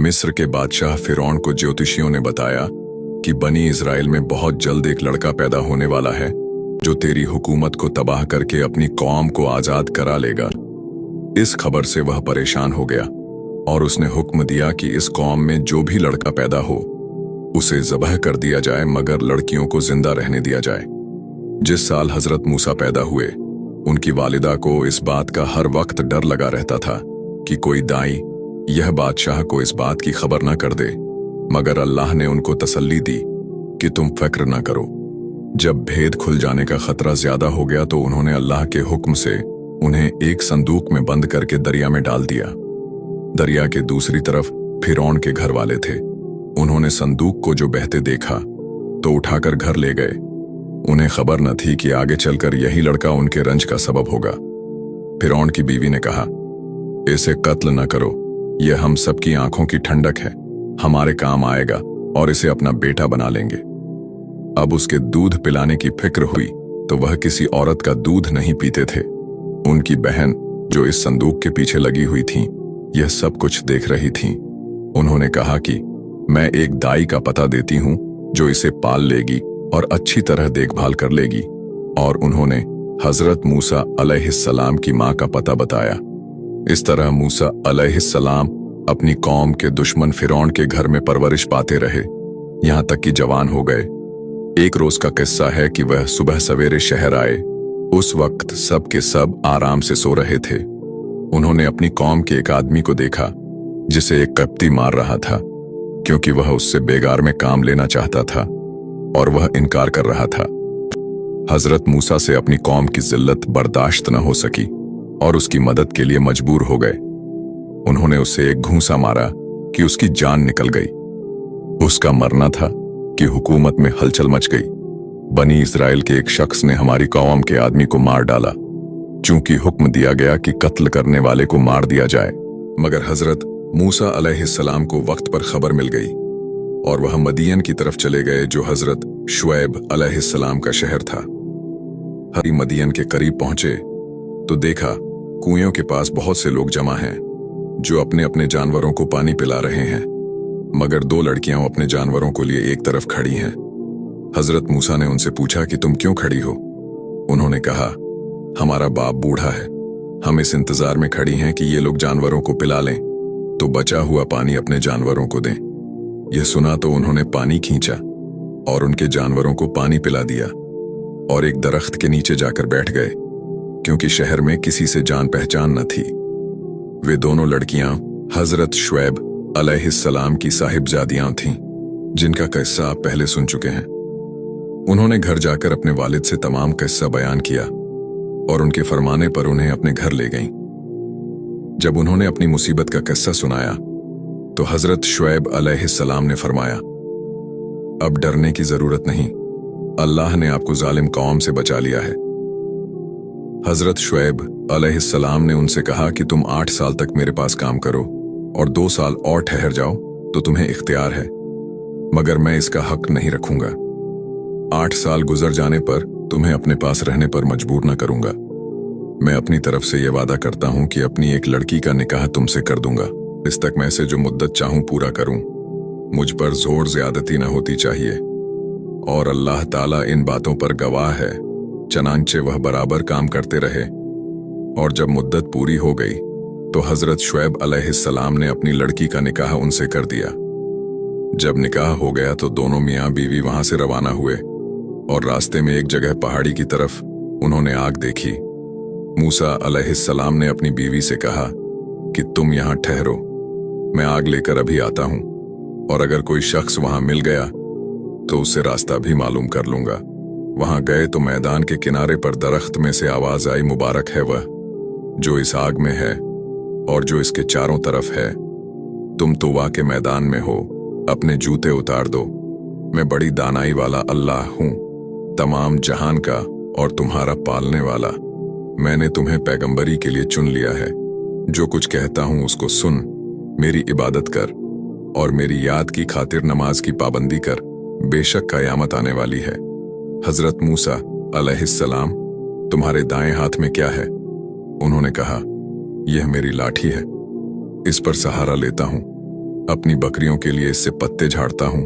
मिस्र के बादशाह फिरौन को ज्योतिषियों ने बताया कि बनी इजराइल में बहुत जल्द एक लड़का पैदा होने वाला है जो तेरी हुकूमत को तबाह करके अपनी कौम को आजाद करा लेगा। इस खबर से वह परेशान हो गया और उसने हुक्म दिया कि इस कौम में जो भी लड़का पैदा हो उसे ज़बह कर दिया जाए, मगर लड़कियों को जिंदा रहने दिया जाए। जिस साल हजरत मूसा पैदा हुए, उनकी वालिदा को इस बात का हर वक्त डर लगा रहता था कि कोई दाई यह बादशाह को इस बात की खबर न कर दे, मगर अल्लाह ने उनको तसल्ली दी कि तुम फिक्र न करो। जब भेद खुल जाने का खतरा ज्यादा हो गया तो उन्होंने अल्लाह के हुक्म से उन्हें एक संदूक में बंद करके दरिया में डाल दिया। दरिया के दूसरी तरफ फिरौन के घर वाले थे। उन्होंने संदूक को जो बहते देखा तो उठाकर घर ले गए। उन्हें खबर न थी कि आगे चलकर यही लड़का उनके रंज का सबब होगा। फिरौन की बीवी ने कहा, इसे कत्ल न करो, यह हम सबकी आंखों की ठंडक है, हमारे काम आएगा और इसे अपना बेटा बना लेंगे। अब उसके दूध पिलाने की फिक्र हुई तो वह किसी औरत का दूध नहीं पीते थे। उनकी बहन जो इस संदूक के पीछे लगी हुई थी यह सब कुछ देख रही थी। उन्होंने कहा कि मैं एक दाई का पता देती हूं जो इसे पाल लेगी और अच्छी तरह देखभाल कर लेगी, और उन्होंने हजरत मूसा अलैहिस्सलाम की मां का पता बताया। इस तरह मूसा अलैहिस्सलाम अपनी कौम के दुश्मन फिरौन के घर में परवरिश पाते रहे, यहां तक कि जवान हो गए। एक रोज का किस्सा है कि वह सुबह सवेरे शहर आए। उस वक्त सब के सब आराम से सो रहे थे। उन्होंने अपनी कौम के एक आदमी को देखा जिसे एक कप्ती मार रहा था, क्योंकि वह उससे बेगार में काम लेना चाहता था और वह इनकार कर रहा था। हजरत मूसा से अपनी कौम की जिल्लत बर्दाश्त न हो सकी और उसकी मदद के लिए मजबूर हो गए। उन्होंने उसे एक घूंसा मारा कि उसकी जान निकल गई। उसका मरना था कि हुकूमत में हलचल मच गई। बनी इजराइल के एक शख्स ने हमारी कौम के आदमी को मार डाला। चूंकि हुक्म दिया गया कि कत्ल करने वाले को मार दिया जाए, मगर हजरत मूसा अलैहिस्सलाम को वक्त पर खबर मिल गई और वह मदियन की तरफ चले गए जो हजरत शुएब अलैहिस्सलाम का शहर था। हरी मदियन के करीब पहुंचे तो देखा कुएं के पास बहुत से लोग जमा हैं जो अपने अपने जानवरों को पानी पिला रहे हैं, मगर दो लड़कियां अपने जानवरों को लिए एक तरफ खड़ी हैं। हजरत मूसा ने उनसे पूछा कि तुम क्यों खड़ी हो? उन्होंने कहा, हमारा बाप बूढ़ा है, हम इस इंतजार में खड़ी हैं कि ये लोग जानवरों को पिला लें तो बचा हुआ पानी अपने जानवरों को दें। यह सुना तो उन्होंने पानी खींचा और उनके जानवरों को पानी पिला दिया और एक दरख्त के नीचे जाकर बैठ गए, क्योंकि शहर में किसी से जान पहचान न थी। वे दोनों लड़कियां हजरत शुएब अलैहिस्सलाम की साहिबजादियां थीं, जिनका किस्सा आप पहले सुन चुके हैं। उन्होंने घर जाकर अपने वालिद से तमाम किस्सा बयान किया और उनके फरमाने पर उन्हें अपने घर ले गईं। जब उन्होंने अपनी मुसीबत का किस्सा सुनाया तो हजरत शुएब अलैहिस्सलाम ने फरमाया, अब डरने की जरूरत नहीं, अल्लाह ने आपको जालिम कौम से बचा लिया है। हजरत शुएब अलैहिस्सलाम ने उनसे कहा कि तुम 8 साल तक मेरे पास काम करो और 2 साल और ठहर जाओ तो तुम्हें इख्तियार है, मगर मैं इसका हक नहीं रखूंगा। 8 साल गुजर जाने पर तुम्हें अपने पास रहने पर मजबूर न करूंगा। मैं अपनी तरफ से यह वादा करता हूं कि अपनी एक लड़की का निकाह तुमसे कर दूंगा। इस तक मैं से जो मुद्दत चाहूं पूरा करूं। मुझ पर जोर ज्यादती न होती चाहिए और अल्लाह ताला इन बातों पर गवाह है, चनांचे वह बराबर काम करते रहे। और जब मुद्दत पूरी हो गई तो हजरत शुएब अलैहिस्सलाम ने अपनी लड़की का निकाह उनसे कर दिया। जब निकाह हो गया तो दोनों मियाँ बीवी वहां से रवाना हुए और रास्ते में एक जगह पहाड़ी की तरफ उन्होंने आग देखी। मूसा अलैहिस्सलाम ने अपनी बीवी से कहा कि तुम यहां ठहरो, मैं आग लेकर अभी आता हूं, और अगर कोई शख्स वहां मिल गया तो उससे रास्ता भी मालूम कर लूंगा। वहां गए तो मैदान के किनारे पर दरख्त में से आवाज आई, मुबारक है वह जो इस आग में है और जो इसके चारों तरफ है। तुम तोवा के मैदान में हो, अपने जूते उतार दो, मैं बड़ी दानाई वाला अल्लाह हूं, तमाम जहान का और तुम्हारा पालने वाला। मैंने तुम्हें पैगंबरी के लिए चुन लिया है। जो कुछ कहता हूं उसको सुन, मेरी इबादत कर और मेरी याद की खातिर नमाज की पाबंदी कर, बेशक कयामत आने वाली है। हजरत मूसा अलैहिस्सलाम, तुम्हारे दाएं हाथ में क्या है? उन्होंने कहा, यह मेरी लाठी है, इस पर सहारा लेता हूं। अपनी बकरियों के लिए इससे पत्ते झाड़ता हूं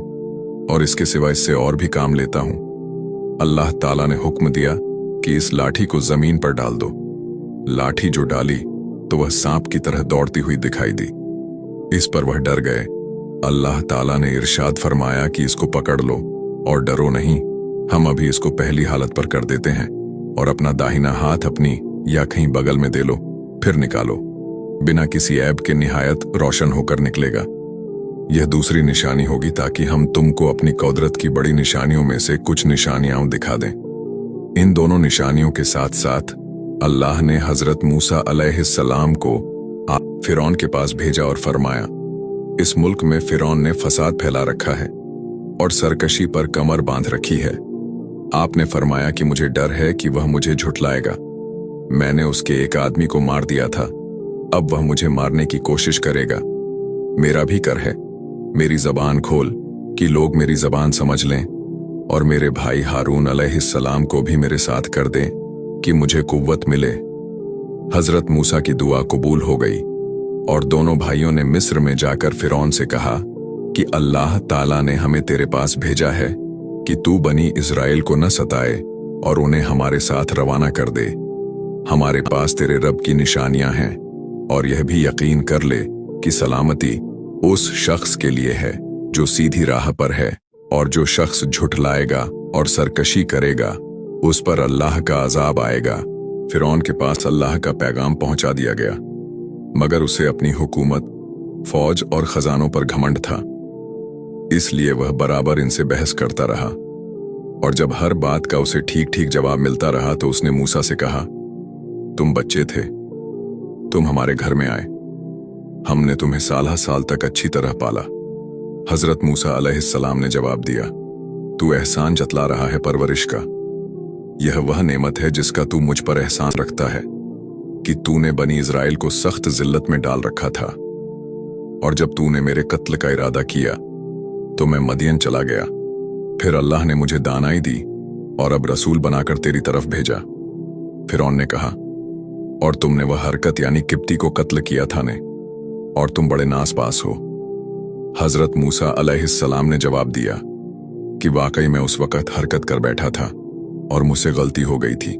और इसके सिवा इससे और भी काम लेता हूं। अल्लाह ताला ने हुक्म दिया कि इस लाठी को जमीन पर डाल दो। लाठी जो डाली तो वह सांप की तरह दौड़ती हुई दिखाई दी। इस पर वह डर गए। अल्लाह ताला ने इरशाद फरमाया कि इसको पकड़ लो और डरो नहीं, हम अभी इसको पहली हालत पर कर देते हैं और अपना दाहिना हाथ अपनी या कहीं बगल में दे लो, फिर निकालो। बिना किसी ऐब के निहायत रोशन होकर निकलेगा। यह दूसरी निशानी होगी ताकि हम तुमको अपनी कुदरत की बड़ी निशानियों में से कुछ निशानियां दिखा दें। इन दोनों निशानियों के साथ साथ अल्लाह ने हजरत मूसा अलैहिस्सलाम को फिरौन के पास भेजा और फरमाया, इस मुल्क में फिरौन ने फसाद फैला रखा है और सरकशी पर कमर बांध रखी है। आपने फरमाया कि मुझे डर है कि वह मुझे झुठलाएगा। मैंने उसके एक आदमी को मार दिया था, अब वह मुझे मारने की कोशिश करेगा। मेरा भी कर है, मेरी जबान खोल कि लोग मेरी जबान समझ लें और मेरे भाई हारून अलैहिस्सलाम को भी मेरे साथ कर दें कि मुझे कुव्वत मिले। हजरत मूसा की दुआ कबूल हो गई और दोनों भाइयों ने मिस्र में जाकर फिरौन से कहा कि अल्लाह ताला ने हमें तेरे पास भेजा है कि तू बनी इज़राइल को न सताए और उन्हें हमारे साथ रवाना कर दे। हमारे पास तेरे रब की निशानियां हैं और यह भी यकीन कर ले कि सलामती उस शख्स के लिए है जो सीधी राह पर है, और जो शख्स झुठलाएगा और सरकशी करेगा उस पर अल्लाह का अजाब आएगा। फिरौन के पास अल्लाह का पैगाम पहुंचा दिया गया, मगर उसे अपनी हुकूमत, फौज और खजानों पर घमंड था, इसलिए वह बराबर इनसे बहस करता रहा। और जब हर बात का उसे ठीक ठीक जवाब मिलता रहा तो उसने मूसा से कहा, तुम बच्चे थे, तुम हमारे घर में आए, हमने तुम्हें साल तक अच्छी तरह पाला। हजरत मूसा अलैहिस्सलाम ने जवाब दिया, तू एहसान जतला रहा है परवरिश का। यह वह नेमत है जिसका तू मुझ पर एहसान रखता है कि तूने बनी इज़राइल को सख्त जिल्लत में डाल रखा था, और जब तूने मेरे कत्ल का इरादा किया तो मैं मदियन चला गया। फिर अल्लाह ने मुझे दानाई दी और अब रसूल बनाकर तेरी तरफ भेजा। फिरौन ने कहा, और तुमने वह हरकत यानी किप्ती को कत्ल किया था ने, और तुम बड़े नास पास हो। हजरत मूसा अलैहिस्सलाम ने जवाब दिया कि वाकई मैं उस वक्त हरकत कर बैठा था और मुझसे गलती हो गई थी।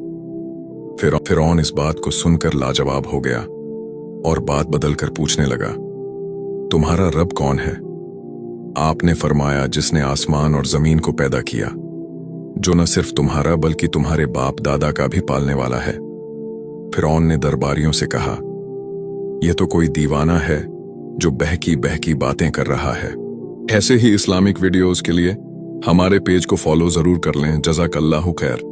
फिरौन इस बात को सुनकर लाजवाब हो गया और बात बदलकर पूछने लगा, तुम्हारा रब कौन है? आपने फरमाया, जिसने आसमान और जमीन को पैदा किया, जो न सिर्फ तुम्हारा बल्कि तुम्हारे बाप दादा का भी पालने वाला है। फिरौन ने दरबारियों से कहा, यह तो कोई दीवाना है जो बहकी बहकी बातें कर रहा है। ऐसे ही इस्लामिक वीडियोस के लिए हमारे पेज को फॉलो जरूर कर लें। जज़ाकल्लाहु खैर।